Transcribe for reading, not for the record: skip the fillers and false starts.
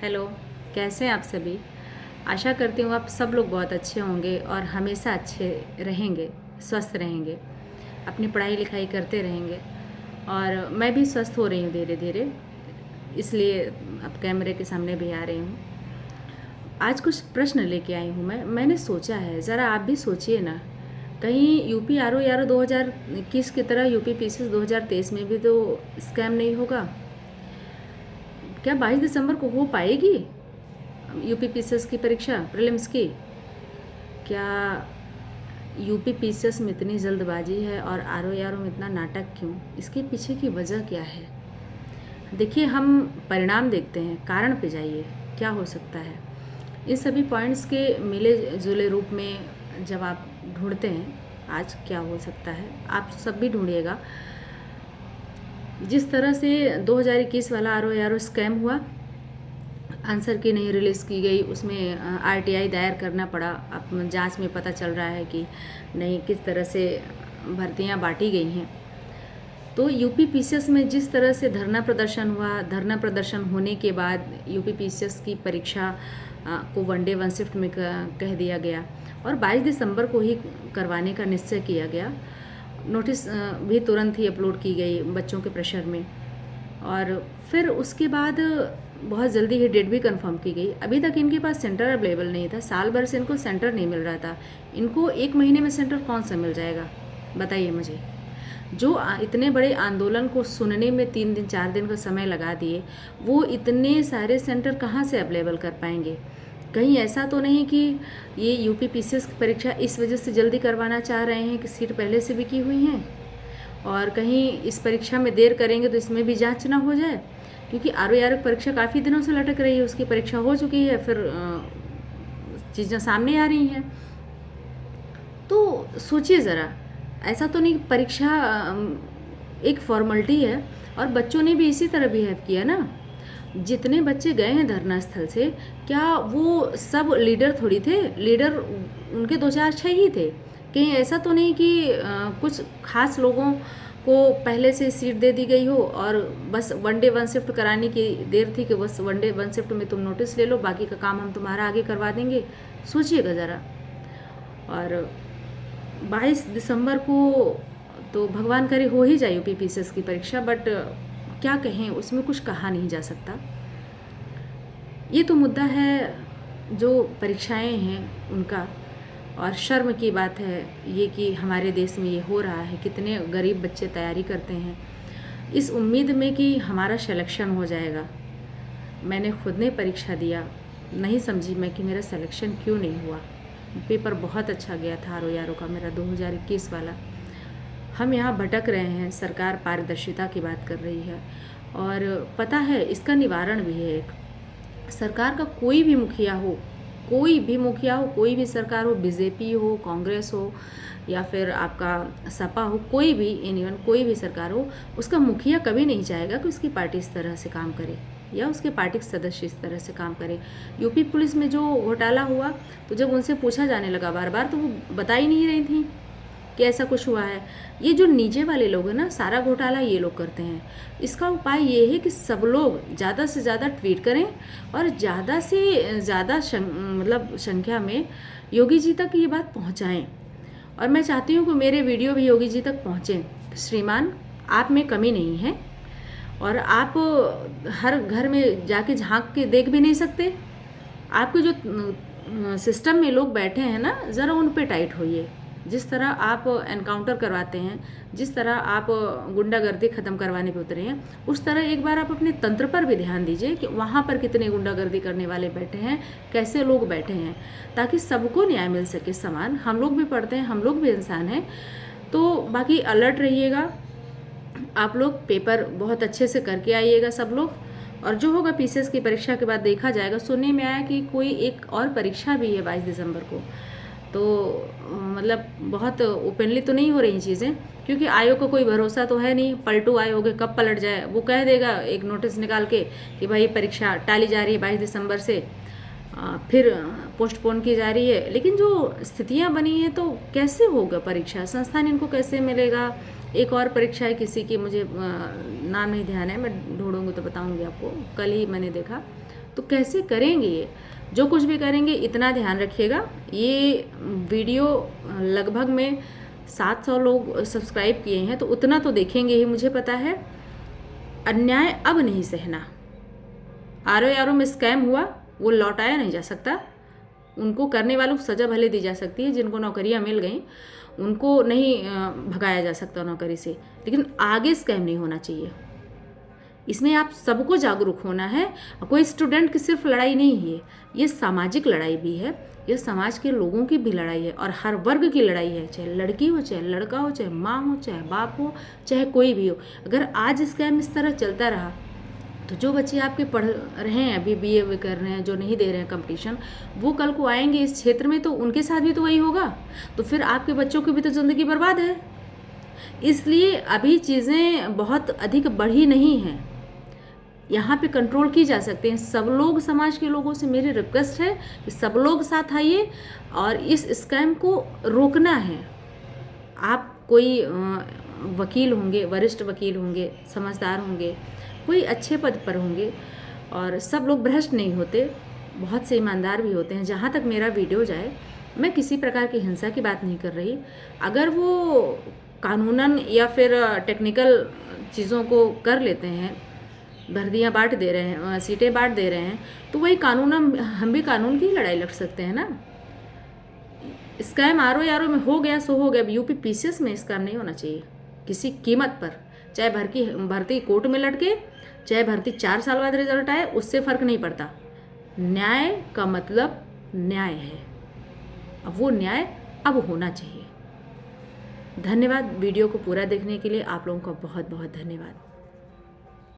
Hello, कैसे हैं आप सभी? आशा करती हूँ आप सब लोग बहुत अच्छे होंगे और हमेशा अच्छे रहेंगे, स्वस्थ रहेंगे, अपनी पढ़ाई लिखाई करते रहेंगे। और मैं भी स्वस्थ हो रही हूँ धीरे-धीरे, इसलिए अब कैमरे के सामने भी आ रही हूँ। आज कुछ प्रश्न लेके आई हूँ मैंने सोचा है, ज़रा आप भी सोचिए ना, कहीं यूपी आरओ यारो 2021 की तरह यूपी पीसीएस 2023 में भी तो स्कैम नहीं होगा? क्या 22 दिसंबर को हो पाएगी यूपी पीसीएस की परीक्षा प्रीलिम्स की? क्या यूपी पीसीएस में इतनी जल्दबाजी है और आरओ यारो में इतना नाटक क्यों? इसके पीछे की वजह क्या है? देखिए, हम परिणाम देखते हैं, कारण पे जाइए, क्या हो सकता है? इन सभी पॉइंट्स के मिले जुले रूप में जब आप ढूंढते हैं आज क्या हो सकता है, आप सब भी ढूंढिएगा। जिस तरह से 2021 वाला आरओ यारो स्कैम हुआ, आंसर की नहीं रिलीज़ की गई, उसमें आरटीआई दायर करना पड़ा। अब जांच में पता चल रहा है कि नहीं, किस तरह से भर्तियां बांटी गई हैं। तो यूपी पीसीएस में जिस तरह से धरना प्रदर्शन हुआ, धरना प्रदर्शन होने के बाद यूपी पीसीएस की परीक्षा को वनडे वन शिफ्ट में कह दिया गया और 22 दिसंबर को ही करवाने का निश्चय किया गया। नोटिस भी तुरंत ही अपलोड की गई बच्चों के प्रेशर में, और फिर उसके बाद बहुत जल्दी ही डेट भी कंफर्म की गई। अभी तक इनके पास सेंटर अवेलेबल नहीं था, साल भर से इनको सेंटर नहीं मिल रहा था। इनको एक महीने में सेंटर कौन सा मिल जाएगा, बताइए मुझे। जो इतने बड़े आंदोलन को सुनने में 3 दिन 4 दिन का समय लगा दिए, वो इतने सारे सेंटर कहाँ से अवेलेबल कर पाएंगे? कहीं ऐसा तो नहीं कि ये यूपी पीसीएस की परीक्षा इस वजह से जल्दी करवाना चाह रहे हैं कि सीट पहले से बिकी हुई हैं, और कहीं इस परीक्षा में देर करेंगे तो इसमें भी जांच ना हो जाए? क्योंकि आरओ यारो परीक्षा काफ़ी दिनों से लटक रही है, उसकी परीक्षा हो चुकी है, फिर चीज़ें सामने आ रही हैं। तो सोचिए ज़रा, ऐसा तो नहीं परीक्षा एक फॉर्मेलिटी है, और बच्चों ने भी इसी तरह बिहेव किया ना। जितने बच्चे गए हैं धरना स्थल से, क्या वो सब लीडर थोड़ी थे? लीडर उनके 2 4 6 ही थे। कहीं ऐसा तो नहीं कि कुछ खास लोगों को पहले से सीट दे दी गई हो और बस वनडे वन शिफ्ट कराने की देर थी कि बस वनडे वन शिफ्ट में तुम नोटिस ले लो, बाकी का काम हम तुम्हारा आगे करवा देंगे। सोचिएगा ज़रा। और 22 दिसंबर को तो भगवान करे हो ही जाए यूपी पीसीएस की परीक्षा, बट क्या कहें, उसमें कुछ कहा नहीं जा सकता। ये तो मुद्दा है जो परीक्षाएं हैं उनका, और शर्म की बात है ये कि हमारे देश में ये हो रहा है। कितने गरीब बच्चे तैयारी करते हैं इस उम्मीद में कि हमारा सिलेक्शन हो जाएगा। मैंने खुद ने परीक्षा दिया, नहीं समझी मैं कि मेरा सिलेक्शन क्यों नहीं हुआ। पेपर बहुत अच्छा गया था आरओ यारो का मेरा 2021 वाला। हम यहाँ भटक रहे हैं, सरकार पारदर्शिता की बात कर रही है, और पता है इसका निवारण भी है एक। सरकार का कोई भी मुखिया हो, कोई भी मुखिया हो, कोई भी सरकार हो, बीजेपी हो, कांग्रेस हो, या फिर आपका सपा हो, कोई भी एनीवन, कोई भी सरकार हो, उसका मुखिया कभी नहीं चाहेगा कि उसकी पार्टी इस तरह से काम करे या उसके पार्टी के सदस्य इस तरह से काम करे। यूपी पुलिस में जो घोटाला हुआ, तो जब उनसे पूछा जाने लगा बार बार, तो वो बता ही नहीं रही थी कि ऐसा कुछ हुआ है। ये जो नीचे वाले लोग हैं ना, सारा घोटाला ये लोग करते हैं। इसका उपाय ये है कि सब लोग ज़्यादा से ज़्यादा ट्वीट करें और ज़्यादा से ज़्यादा मतलब संख्या में योगी जी तक ये बात पहुंचाएं। और मैं चाहती हूँ कि मेरे वीडियो भी योगी जी तक पहुँचें। श्रीमान, आप में कमी नहीं है, और आप हर घर में जाके झांक के देख भी नहीं सकते। आपके जो सिस्टम में लोग बैठे हैं ना, ज़रा उन पे टाइट होइए। जिस तरह आप एनकाउंटर करवाते हैं, जिस तरह आप गुंडागर्दी ख़त्म करवाने पे उतरे हैं, उस तरह एक बार आप अपने तंत्र पर भी ध्यान दीजिए कि वहाँ पर कितने गुंडागर्दी करने वाले बैठे हैं, कैसे लोग बैठे हैं, ताकि सबको न्याय मिल सके समान। हम लोग भी पढ़ते हैं, हम लोग भी इंसान हैं। तो बाकी अलर्ट रहिएगा आप लोग, पेपर बहुत अच्छे से करके आइएगा सब लोग, और जो होगा पीसीएस की परीक्षा के बाद देखा जाएगा। सुनने में आया कि कोई एक और परीक्षा भी है 22 दिसंबर को, तो मतलब बहुत ओपनली तो नहीं हो रही चीज़ें, क्योंकि आयोग का कोई भरोसा तो है नहीं। पलटू आयोग है, कब पलट जाए। वो कह देगा एक नोटिस निकाल के कि भाई परीक्षा टाली जा रही है 22 दिसंबर से, फिर पोस्टपोन की जा रही है। लेकिन जो स्थितियां बनी हैं, तो कैसे होगा परीक्षा, संस्थान इनको कैसे मिलेगा? एक और परीक्षा है किसी की, मुझे नाम नहीं ध्यान है, मैं ढूंढूंगी तो बताऊंगी आपको। कल ही मैंने देखा, तो कैसे करेंगे ये? जो कुछ भी करेंगे इतना ध्यान रखिएगा, ये वीडियो लगभग में 700 लोग सब्सक्राइब किए हैं, तो उतना तो देखेंगे ही, मुझे पता है। अन्याय अब नहीं सहना। आरओ में स्कैम हुआ, वो लौटाया नहीं जा सकता। उनको करने वालों को सज़ा भले दी जा सकती है, जिनको नौकरियां मिल गई उनको नहीं भगाया जा सकता नौकरी से, लेकिन आगे स्कैम नहीं होना चाहिए। इसमें आप सबको जागरूक होना है। कोई स्टूडेंट की सिर्फ लड़ाई नहीं है, ये सामाजिक लड़ाई भी है, ये समाज के लोगों की भी लड़ाई है और हर वर्ग की लड़ाई है, चाहे लड़की हो, चाहे लड़का हो, चाहे माँ हो, चाहे बाप हो, चाहे कोई भी हो। अगर आज स्कैम इस तरह चलता रहा तो जो बच्चे आपके पढ़ रहे हैं, अभी बीए कर रहे हैं, जो नहीं दे रहे हैं कंपटीशन, वो कल को आएंगे इस क्षेत्र में तो उनके साथ भी तो वही होगा। तो फिर आपके बच्चों की भी तो ज़िंदगी बर्बाद है। इसलिए अभी चीज़ें बहुत अधिक बढ़ी नहीं हैं, यहाँ पे कंट्रोल की जा सकते हैं। सब लोग, समाज के लोगों से मेरी रिक्वेस्ट है कि सब लोग साथ आइए और इस स्कैम को रोकना है। आप कोई वकील होंगे, वरिष्ठ वकील होंगे, समझदार होंगे, कोई अच्छे पद पर होंगे, और सब लोग भ्रष्ट नहीं होते, बहुत से ईमानदार भी होते हैं। जहाँ तक मेरा वीडियो जाए, मैं किसी प्रकार की हिंसा की बात नहीं कर रही। अगर वो कानूनन या फिर टेक्निकल चीज़ों को कर लेते हैं, भर्तियाँ बांट दे रहे हैं, सीटें बांट दे रहे हैं, तो वही कानून, हम भी कानून की लड़ाई लड़ सकते हैं ना। स्कैम आरओ में हो गया सो हो गया। यूपी पीसीएस में स्कैम नहीं होना चाहिए किसी कीमत पर, चाहे भर्ती कोर्ट में लटके, चाहे भर्ती 4 साल बाद रिजल्ट आए, उससे फ़र्क नहीं पड़ता। न्याय का मतलब न्याय है, अब वो न्याय अब होना चाहिए। धन्यवाद वीडियो को पूरा देखने के लिए। आप लोगों का बहुत बहुत धन्यवाद।